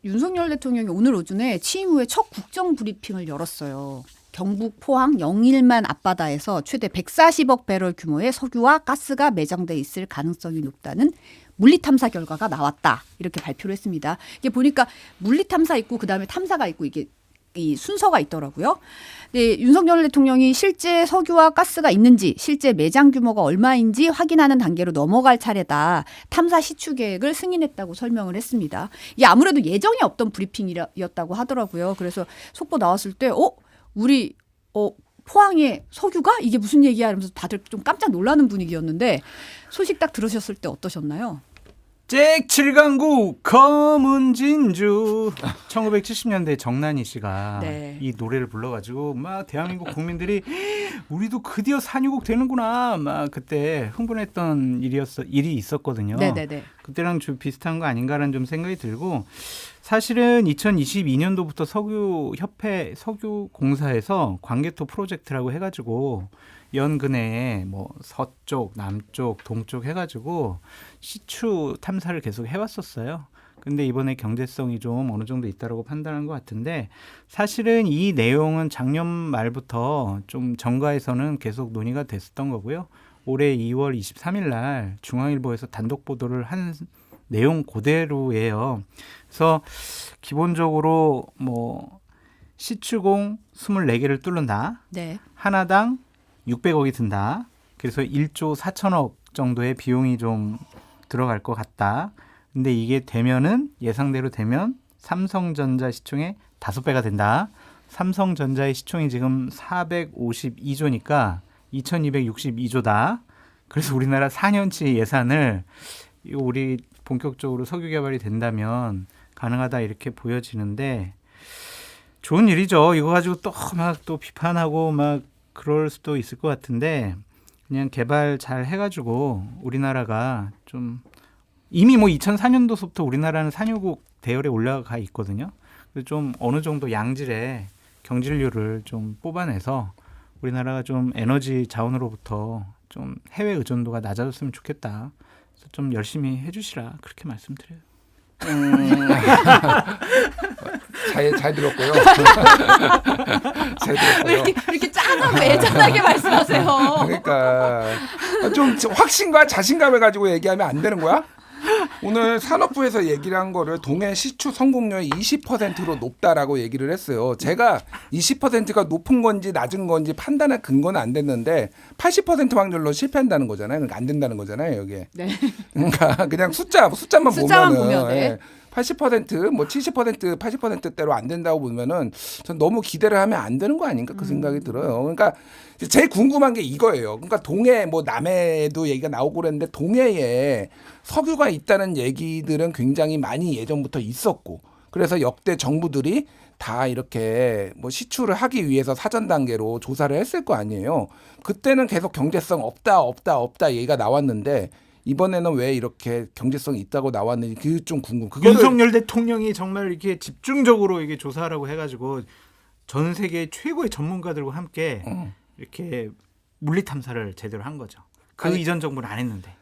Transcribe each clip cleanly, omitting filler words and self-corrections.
윤석열 대통령이 오늘 오전에 취임 후에 첫 국정 브리핑을 열었어요. 경북 포항 영일만 앞바다에서 최대 140억 배럴 규모의 석유와 가스가 매장돼 있을 가능성이 높다는 물리탐사 결과가 나왔다. 이렇게 발표를 했습니다. 이게 보니까 물리탐사 있고 그다음에 탐사가 있고 이게 이 순서가 있더라고요. 네, 윤석열 대통령이 실제 석유와 가스가 있는지 실제 매장 규모가 얼마인지 확인하는 단계로 넘어갈 차례다. 탐사 시추 계획을 승인했다고 설명을 했습니다. 이게 아무래도 예정이 없던 브리핑이었다고 하더라고요. 그래서 속보 나왔을 때 우리 포항에 석유가 이게 무슨 얘기야 이러면서 다들 좀 깜짝 놀라는 분위기였는데 소식 딱 들으셨을 때 어떠셨나요? 잭 칠강구 검은 진주 1970년대 정난희 씨가 네. 이 노래를 불러가지고 막 대한민국 국민들이 우리도 드디어 산유국 되는구나 막 그때 흥분했던 일이 있었거든요. 네네네. 그때랑 좀 비슷한 거 아닌가라는 좀 생각이 들고 사실은 2022년도부터 석유공사에서 광개토 프로젝트라고 해가지고 연근해에 뭐 서쪽, 남쪽, 동쪽 해가지고 시추 탐사를 계속 해왔었어요. 근데 이번에 경제성이 좀 어느 정도 있다라고 판단한 것 같은데 사실은 이 내용은 작년 말부터 좀 정가에서는 계속 논의가 됐었던 거고요. 올해 2월 23일 날 중앙일보에서 단독 보도를 한 내용 그대로예요. 그래서 기본적으로 뭐 시추공 24개를 뚫는다. 네. 하나당 600억이 든다. 그래서 1조 4천억 정도의 비용이 좀 들어갈 것 같다. 근데 이게 되면은 예상대로 되면 삼성전자 시총의 5배가 된다. 삼성전자의 시총이 지금 452조니까 2262조다. 그래서 우리나라 4년치 예산을 우리 본격적으로 석유 개발이 된다면 가능하다 이렇게 보여지는데 좋은 일이죠. 이거 가지고 또 막 또 비판하고 막 그럴 수도 있을 것 같은데 그냥 개발 잘 해가지고 우리나라가 좀 이미 뭐 2004년도부터 우리나라는 산유국 대열에 올라가 있거든요. 그래서 좀 어느 정도 양질의 경질료를 좀 뽑아내서 우리나라가 좀 에너지 자원으로부터 좀 해외 의존도가 낮아졌으면 좋겠다. 그래서 좀 열심히 해주시라 그렇게 말씀드려요. 잘 들었고요. 잘 왜 들었고요. 이렇게 짠하고 애잔하게 말씀하세요? 그러니까 좀 확신과 자신감을 가지고 얘기하면 안 되는 거야? 오늘 산업부에서 얘기를 한 거를 동해 시추 성공률이 20%로 높다라고 얘기를 했어요. 제가 20%가 높은 건지 낮은 건지 판단할 근거는 안 됐는데 80% 확률로 실패한다는 거잖아요. 그러니까 안 된다는 거잖아요, 이게. 네. 그러니까 그냥 숫자만 숫자만 보면은 보면, 네. 예, 80%뭐 70% 80%대로 안 된다고 보면은 전 너무 기대를 하면 안 되는 거 아닌가 그 생각이 들어요. 그러니까 제일 궁금한 게 이거예요. 그러니까 동해 뭐 남해도 얘기가 나오고 그랬는데 동해에 석유가 있다는 얘기들은 굉장히 많이 예전부터 있었고 그래서 역대 정부들이 다 이렇게 뭐 시추를 하기 위해서 사전 단계로 조사를 했을 거 아니에요. 그때는 계속 경제성 없다 얘기가 나왔는데 이번에는 왜 이렇게 경제성이 있다고 나왔는지 그게 좀 궁금. 윤석열 대통령이 정말 이렇게 집중적으로 이게 조사하라고 해가지고 전 세계 최고의 전문가들과 함께 이렇게 물리 탐사를 제대로 한 거죠. 그 아니, 이전 정부는 안 했는데.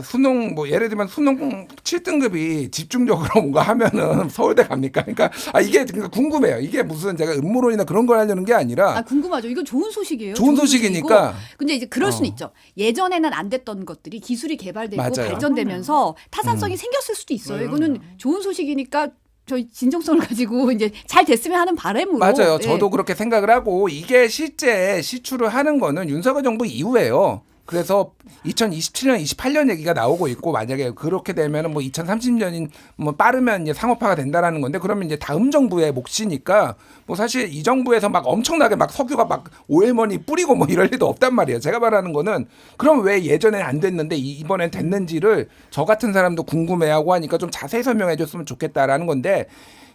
수능 뭐 예를 들면 수능 7등급이 집중적으로 뭔가 하면은 서울대 갑니까? 그러니까 이게 그러니까 궁금해요. 이게 무슨 제가 음모론이나 그런 걸 하려는 게 아니라 궁금하죠. 이건 좋은 소식이에요. 좋은 소식이니까. 소식이고. 근데 이제 그럴 수는 있죠. 예전에는 안 됐던 것들이 기술이 개발되고 맞아요. 발전되면서 타산성이 생겼을 수도 있어요. 이거는 좋은 소식이니까 저희 진정성을 가지고 이제 잘 됐으면 하는 바람으로. 맞아요. 예. 저도 그렇게 생각을 하고 이게 실제 시추를 하는 거는 윤석열 정부 이후에요. 그래서 2027년, 28년 얘기가 나오고 있고 만약에 그렇게 되면은 뭐 2030년인 뭐 빠르면 이제 상업화가 된다라는 건데 그러면 이제 다음 정부의 몫이니까 뭐 사실 이 정부에서 막 엄청나게 막 석유가 막 오일머니 뿌리고 뭐 이럴 리도 없단 말이에요. 제가 말하는 거는 그럼 왜 예전에 안 됐는데 이번엔 됐는지를 저 같은 사람도 궁금해하고 하니까 좀 자세히 설명해 줬으면 좋겠다라는 건데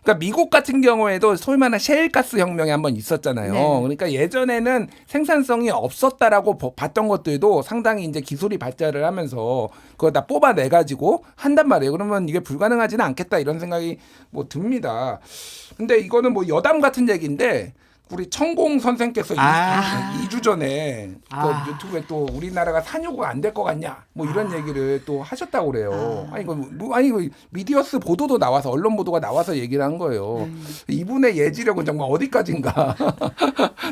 그러니까 미국 같은 경우에도 소위 말하는 셰일가스 혁명이 한번 있었잖아요. 네. 그러니까 예전에는 생산성이 없었다라고 봤던 것들도 상당히 이제 기술이 발달을 하면서 그걸 다 뽑아내 가지고 한단 말이에요. 그러면 이게 불가능하지는 않겠다 이런 생각이 뭐 듭니다. 근데 이거는 뭐 여담 같은 얘기인데 우리 천공 선생께서 아. 2주 전에 아. 그 유튜브에 또 우리나라가 산유가 안 될 것 같냐 뭐 이런 얘기를 또 하셨다고 그래요. 아니 그 미디어스 보도도 나와서 언론 보도가 나와서 얘기를 한 거예요. 이분의 예지력은 정말 어디까지인가.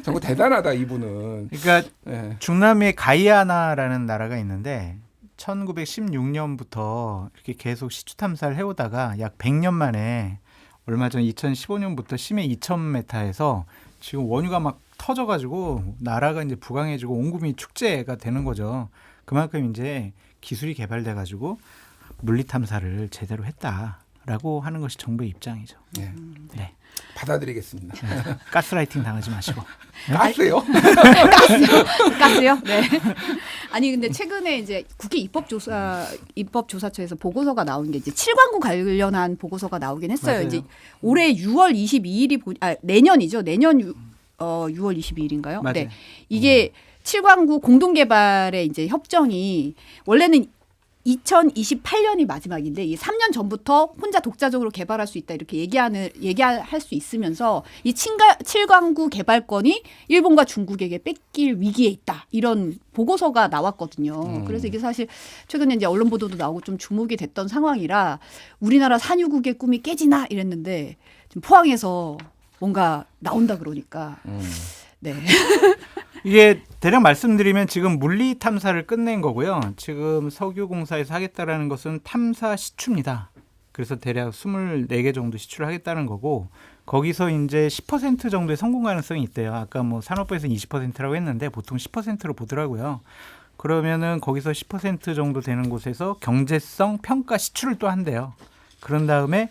정말 대단하다 이분은. 그러니까 예. 중남미의 가이아나라는 나라가 있는데 1916년부터 이렇게 계속 시추 탐사를 해오다가 약 100년 만에 얼마 전 2015년부터 심해 2,000m에서 지금 원유가 막 터져가지고 나라가 이제 부강해지고 온국민이 축제가 되는 거죠. 그만큼 이제 기술이 개발돼가지고 물리 탐사를 제대로 했다라고 하는 것이 정부의 입장이죠. 네. 네. 받아들이겠습니다. 가스라이팅 당하지 마시고. 가스요? 가스요? 네. 아니 근데 최근에 이제 국회 입법조사처에서 보고서가 나온 게 이제 7광구 관련한 보고서가 나오긴 했어요. 맞아요. 이제 올해 6월 22일이 내년이죠. 내년 6월 22일인가요? 맞아요. 네. 이게 7광구 공동개발의 이제 협정이 원래는 2028년이 마지막인데 이 3년 전부터 혼자 독자적으로 개발할 수 있다 이렇게 얘기할 수 있으면서 이 7광구 개발권이 일본과 중국에게 뺏길 위기에 있다 이런 보고서가 나왔거든요. 그래서 이게 사실 최근에 이제 언론 보도도 나오고 좀 주목이 됐던 상황이라 우리나라 산유국의 꿈이 깨지나 이랬는데 지금 포항에서 뭔가 나온다 그러니까 네. 이게 대략 말씀드리면 지금 물리 탐사를 끝낸 거고요. 지금 석유공사에서 하겠다라는 것은 탐사 시추입니다. 그래서 대략 24개 정도 시추를 하겠다는 거고 거기서 이제 10% 정도의 성공 가능성이 있대요. 아까 뭐 산업부에서는 20%라고 했는데 보통 10%로 보더라고요. 그러면은 거기서 10% 정도 되는 곳에서 경제성 평가 시추를 또 한대요. 그런 다음에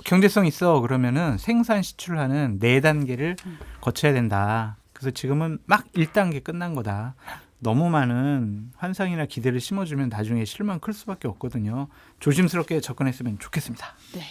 경제성 있어 그러면은 생산 시추를 하는 4단계를 거쳐야 된다. 그래서 지금은 막 1단계 끝난 거다. 너무 많은 환상이나 기대를 심어주면 나중에 실망 클 수밖에 없거든요. 조심스럽게 접근했으면 좋겠습니다. 네.